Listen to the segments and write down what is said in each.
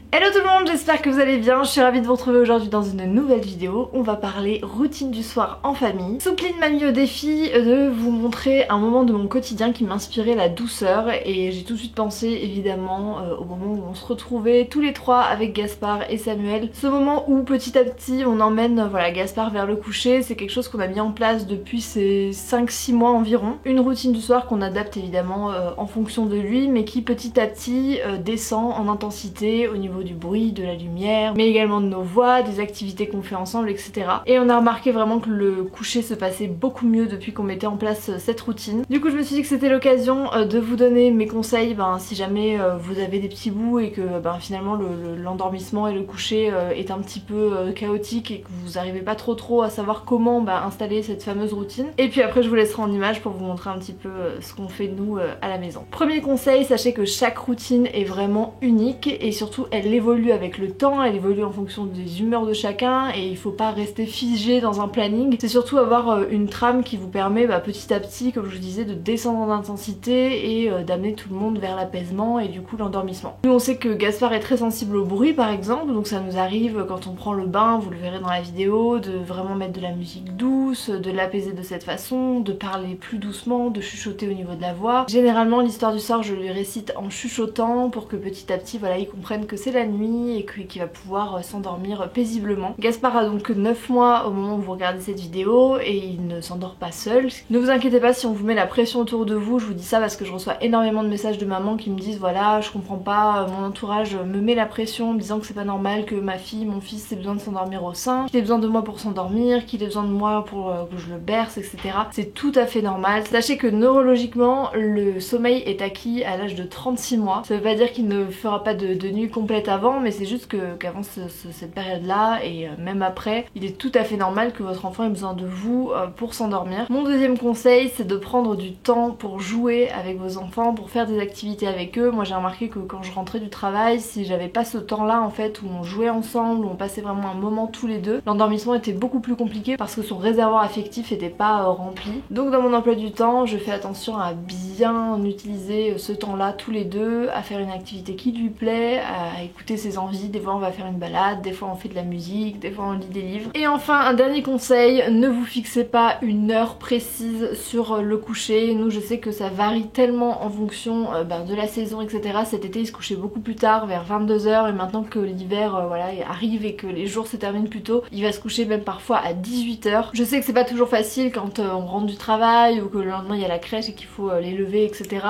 Hello tout le monde, j'espère que vous allez bien, je suis ravie de vous retrouver aujourd'hui dans une nouvelle vidéo. On va parler routine du soir en famille. Soupline m'a mis au défi de vous montrer un moment de mon quotidien qui m'inspirait la douceur et j'ai tout de suite pensé évidemment au moment où on se retrouvait tous les trois avec Gaspard et Samuel. Ce moment où petit à petit on emmène Gaspard vers le coucher, c'est quelque chose qu'on a mis en place depuis ces 5-6 mois environ. Une routine du soir qu'on adapte évidemment en fonction de lui mais qui petit à petit descend en intensité au niveau du bruit, de la lumière, mais également de nos voix, des activités qu'on fait ensemble, etc. Et on a remarqué vraiment que le coucher se passait beaucoup mieux depuis qu'on mettait en place cette routine. Du coup je me suis dit que c'était l'occasion de vous donner mes conseils si jamais vous avez des petits bouts et que finalement l'endormissement et le coucher est un petit peu chaotique et que vous n'arrivez pas trop à savoir comment installer cette fameuse routine. Et puis après je vous laisserai en image pour vous montrer un petit peu ce qu'on fait nous à la maison. Premier conseil, sachez que chaque routine est vraiment unique et surtout elle évolue avec le temps, elle évolue en fonction des humeurs de chacun et il faut pas rester figé dans un planning. C'est surtout avoir une trame qui vous permet petit à petit, comme je vous disais, de descendre en intensité et d'amener tout le monde vers l'apaisement et du coup l'endormissement. Nous on sait que Gaspard est très sensible au bruit par exemple, donc ça nous arrive quand on prend le bain, vous le verrez dans la vidéo, de vraiment mettre de la musique douce, de l'apaiser de cette façon, de parler plus doucement, de chuchoter au niveau de la voix. Généralement l'histoire du soir je lui récite en chuchotant pour que petit à petit il comprenne que c'est la nuit et qu'il va pouvoir s'endormir paisiblement. Gaspard a donc 9 mois au moment où vous regardez cette vidéo et il ne s'endort pas seul. Ne vous inquiétez pas si on vous met la pression autour de vous, je vous dis ça parce que je reçois énormément de messages de mamans qui me disent voilà je comprends pas, mon entourage me met la pression en me disant que c'est pas normal que ma fille, mon fils ait besoin de s'endormir au sein, qu'il ait besoin de moi pour s'endormir, qu'il ait besoin de moi pour que je le berce, etc. C'est tout à fait normal. Sachez que neurologiquement le sommeil est acquis à l'âge de 36 mois. Ça veut pas dire qu'il ne fera pas de nuit complète avant, mais c'est juste qu'avant cette période là et même après il est tout à fait normal que votre enfant ait besoin de vous pour s'endormir. Mon deuxième conseil c'est de prendre du temps pour jouer avec vos enfants, pour faire des activités avec eux. Moi j'ai remarqué que quand je rentrais du travail, si j'avais pas ce temps là en fait où on jouait ensemble, où on passait vraiment un moment tous les deux, l'endormissement était beaucoup plus compliqué parce que son réservoir affectif était pas rempli. Donc dans mon emploi du temps je fais attention à bien utiliser ce temps là tous les deux, à faire une activité qui lui plaît, à écouter ses envies. Des fois on va faire une balade, des fois on fait de la musique, des fois on lit des livres. Et enfin un dernier conseil, ne vous fixez pas une heure précise sur le coucher. Nous je sais que ça varie tellement en fonction de la saison, etc. Cet été il se couchait beaucoup plus tard, vers 22h, et maintenant que l'hiver arrive et que les jours se terminent plus tôt, il va se coucher même parfois à 18h. Je sais que c'est pas toujours facile quand on rentre du travail ou que le lendemain il y a la crèche et qu'il faut les lever, etc.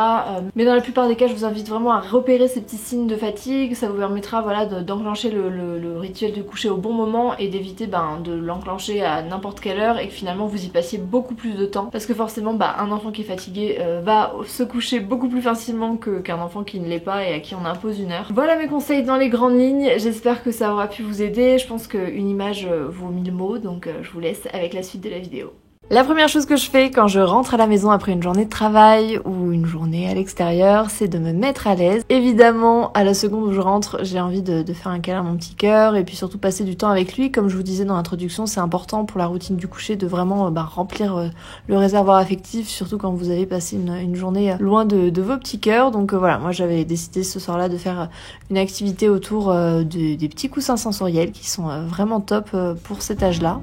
Mais dans la plupart des cas je vous invite vraiment à repérer ces petits signes de fatigue. Ça vous permettra d'enclencher le rituel du coucher au bon moment et d'éviter de l'enclencher à n'importe quelle heure et que finalement vous y passiez beaucoup plus de temps, parce que forcément un enfant qui est fatigué va se coucher beaucoup plus facilement qu'un enfant qui ne l'est pas et à qui on impose une heure. Voilà mes conseils dans les grandes lignes, j'espère que ça aura pu vous aider. Je pense qu'une image vaut 1000 mots, donc je vous laisse avec la suite de la vidéo. La première chose que je fais quand je rentre à la maison après une journée de travail ou une journée à l'extérieur, c'est de me mettre à l'aise. Évidemment, à la seconde où je rentre, j'ai envie de faire un câlin à mon petit cœur et puis surtout passer du temps avec lui. Comme je vous disais dans l'introduction, c'est important pour la routine du coucher de vraiment remplir le réservoir affectif, surtout quand vous avez passé une journée loin de vos petits cœurs. Donc voilà, moi j'avais décidé ce soir-là de faire une activité autour des petits coussins sensoriels qui sont vraiment top pour cet âge-là.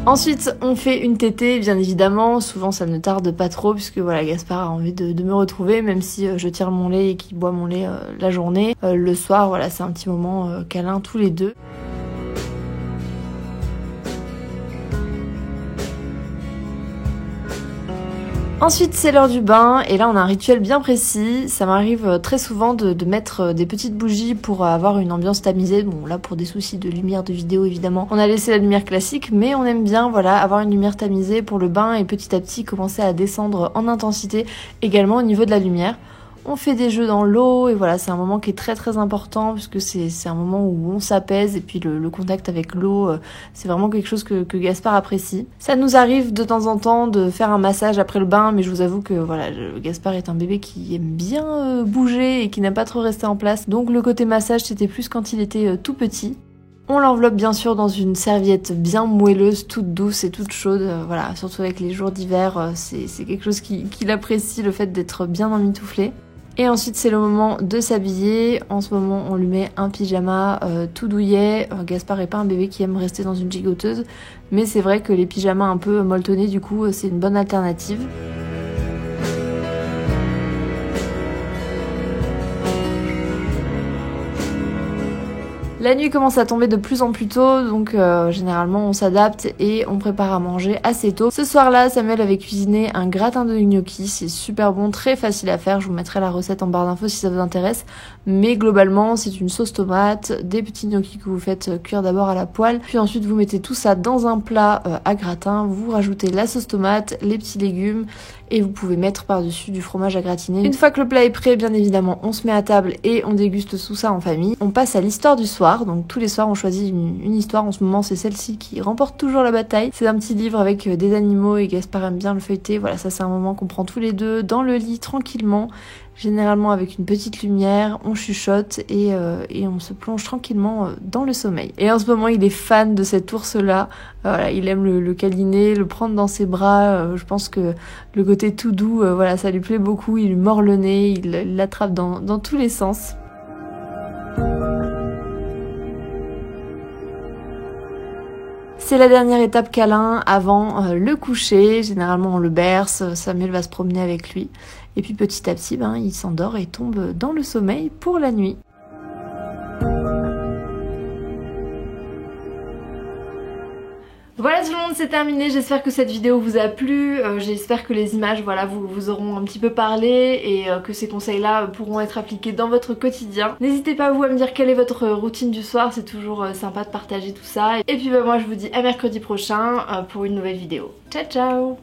Ensuite on fait une tétée bien évidemment, souvent ça ne tarde pas trop puisque Gaspard a envie de me retrouver même si je tire mon lait et qu'il boit mon lait la journée. Le soir c'est un petit moment câlin tous les deux. Ensuite c'est l'heure du bain et là on a un rituel bien précis. Ça m'arrive très souvent de mettre des petites bougies pour avoir une ambiance tamisée. Bon là pour des soucis de lumière de vidéo évidemment on a laissé la lumière classique, mais on aime bien avoir une lumière tamisée pour le bain et petit à petit commencer à descendre en intensité également au niveau de la lumière. On fait des jeux dans l'eau et c'est un moment qui est très important puisque c'est un moment où on s'apaise et puis le contact avec l'eau c'est vraiment quelque chose que Gaspard apprécie. Ça nous arrive de temps en temps de faire un massage après le bain, mais je vous avoue que Gaspard est un bébé qui aime bien bouger et qui n'aime pas trop rester en place, donc le côté massage c'était plus quand il était tout petit. On l'enveloppe bien sûr dans une serviette bien moelleuse, toute douce et toute chaude, voilà, surtout avec les jours d'hiver, c'est quelque chose qu'il apprécie, le fait d'être bien emmitouflé. Et ensuite c'est le moment de s'habiller. En ce moment on lui met un pyjama tout douillet. Gaspard est pas un bébé qui aime rester dans une gigoteuse, mais c'est vrai que les pyjamas un peu molletonnés du coup c'est une bonne alternative. La nuit commence à tomber de plus en plus tôt, donc généralement on s'adapte et on prépare à manger assez tôt. Ce soir-là, Samuel avait cuisiné un gratin de gnocchi, c'est super bon, très facile à faire, je vous mettrai la recette en barre d'infos si ça vous intéresse. Mais globalement, c'est une sauce tomate, des petits gnocchis que vous faites cuire d'abord à la poêle, puis ensuite vous mettez tout ça dans un plat à gratin, vous rajoutez la sauce tomate, les petits légumes, et vous pouvez mettre par-dessus du fromage à gratiner. Une fois que le plat est prêt, bien évidemment, on se met à table et on déguste tout ça en famille. On passe à l'histoire du soir, donc tous les soirs on choisit une histoire. En ce moment c'est celle-ci qui remporte toujours la bataille. C'est un petit livre avec des animaux et Gaspard aime bien le feuilleter. Voilà, ça c'est un moment qu'on prend tous les deux dans le lit tranquillement. Généralement avec une petite lumière, on chuchote et on se plonge tranquillement dans le sommeil. Et en ce moment il est fan de cet ours-là, voilà, il aime le câliner, le prendre dans ses bras, je pense que le côté tout doux, voilà, ça lui plaît beaucoup, il lui mord le nez, il l'attrape dans tous les sens. C'est la dernière étape câlin avant le coucher. Généralement on le berce, Samuel va se promener avec lui. Et puis petit à petit, il s'endort et tombe dans le sommeil pour la nuit. Voilà tout le monde, c'est terminé, j'espère que cette vidéo vous a plu, j'espère que les images voilà, vous auront un petit peu parlé et que ces conseils là pourront être appliqués dans votre quotidien. N'hésitez pas vous à me dire quelle est votre routine du soir, c'est toujours sympa de partager tout ça. Et puis moi je vous dis à mercredi prochain pour une nouvelle vidéo. Ciao ciao!